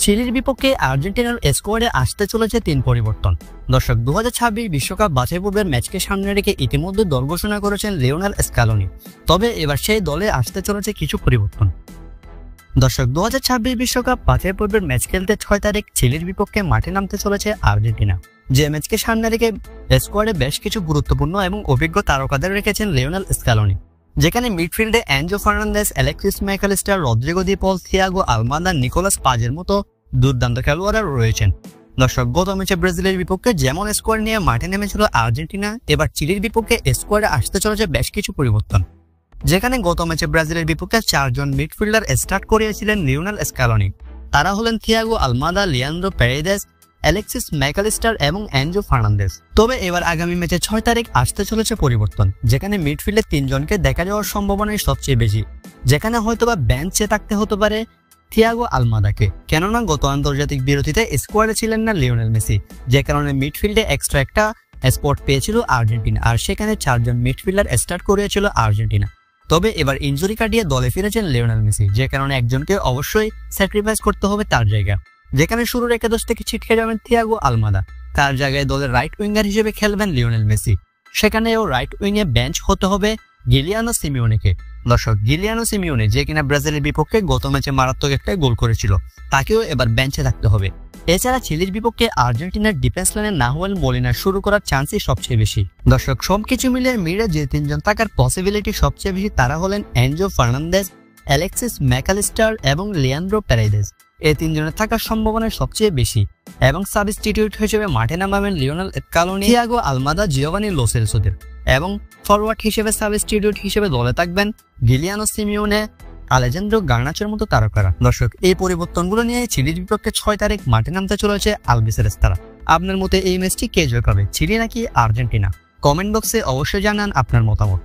চিলির বিপক্ষে আর্জেন্টিনার স্কোয়াডে আসতে চলেছে 3 পরিবর্তন। দর্শক, 2026 বিশ্বকাপ বাছাই পর্বের ম্যাচকে সামনে রেখে ইতিমধ্যে দল ঘোষণা করেছেন লিওনেল স্ক্যালোনি। তবে এবার সেই দলে আসতে চলেছে কিছু পরিবর্তন। দর্শক, 2026 বিশ্বকাপ বাছাই পর্বের ম্যাচ খেলতে 6 তারিখ চিলির বিপক্ষে মাঠে নামতে চলেছে আর্জেন্টিনা। যে ম্যাচকে সামনে রেখে স্কোয়াডে বেশ কিছু গুরুত্বপূর্ণ এবং অভিজ্ঞ তারকাদের রেখেছেন লিওনেল স্ক্যালোনি, যেখানে মিডফিল্ডে Enzo Fernandez, Alexis Mac Allister, Rodrigo De Paul, Thiago Almada, Nicolas পাজের মতো দুর্দান্ত খেলোয়াড়রা রয়েছেন। দর্শক, গত ম্যাচে ব্রাজিলের বিপক্ষে যেমন স্কোয়াড নিয়ে মাঠে নেমেছিল আর্জেন্টিনা, এবার চিলির বিপক্ষে স্কোয়াডে আসতে চলেছে বেশ কিছু পরিবর্তন। যেখানে গত ম্যাচে ব্রাজিলের বিপক্ষে 4 জন মিডফিল্ডার স্টার্ট করিয়েছিলেন লিওনেল স্ক্যালোনি। তারা হলেন Thiago Almada, Leandro Paredes, Alexis Mac Allister এবং এনজো ফার্নান্দেজ। তবে এবার আগামী ম্যাচে 6 তারিখ আসতে চলেছে পরিবর্তন, যেখানে মিডফিল্ডে 3 জনকে দেখা যাওয়ার সম্ভাবনাই সবচেয়ে বেশি, যেখানে হয়তোবা বেঞ্চে থাকতে হতে পারে থিয়াগো আলমাদাকে, কেননা গত আন্তর্জাতিক বিরতিতে স্কোয়াডে ছিলেন না লিওনেল মেসি, যে কারণে মিডফিল্ডে এক্সট্রা একটা স্পট পেয়েছিল আর্জেন্টিনা, আর সেখানে 4 জন মিডফিল্ডার স্টার্ট করিয়েছিল আর্জেন্টিনা। তবে এবার ইনজুরি কাটিয়ে দলে ফিরেছেন লিওনেল মেসি, যে কারণে একজনকে অবশ্যই স্যাক্রিফাইস করতে হবে তার জায়গা। যেখানে শুরুর একাদশ থেকে ছিটকে যাবেন থিয়াগো আলমাদা, তার জায়গায় দলের রাইট উইঙ্গার হিসেবে খেলবেন লিওনেল মেসি। সেখানেও রাইট উইংয়ে বেঞ্চ হতে হবে গিলিয়ানো সিমিওনেকে। দর্শক, গিলিয়ানো সিমিওনে, যে কিনা ব্রাজিলের বিপক্ষে গত ম্যাচে মারাত্মক একটা গোল করেছিল, তাকেও এবার বেঞ্চে থাকতে হবে। এছাড়া চিলির বিপক্ষে আর্জেন্টিনার ডিফেন্স লাইনে নাহুয়েল মোলিনা শুরু করার চান্সই সবচেয়ে বেশি। দর্শক, সবকিছু মিলিয়ে মিডে যে 3 জন থাকার পসিবিলিটি সবচেয়ে বেশি, তারা হলেন এনজো ফার্নান্দেজ, অ্যালেক্সিস ম্যাকালিস্টার এবং লিয়ান্দ্রো পেরেদেস। এই 3 জনের থাকার সম্ভাবনা সবচেয়ে বেশি, এবং সাবস্টিটিউট হিসেবে মাঠে নামাবেন Lionel Scaloni, Thiago Almada, Giovani Lo সেলসোদের, এবং ফরওয়ার্ড হিসেবে সাবস্টিটিউট হিসেবে দলে থাকবেন গিলিয়ানো সিমিওনে, আলেজান্দ্রো গার্নাচোর মতো তারকারা। দর্শক, এই পরিবর্তনগুলো নিয়ে চিলির বিপক্ষে 6 তারিখ মাঠে নামতে চলেছে আলবিসেরেস্তারা। আপনার মতে এই ম্যাচটি কে জয় পাবে, চিলি নাকি আর্জেন্টিনা? কমেন্ট বক্সে অবশ্যই জানান আপনার মতামত।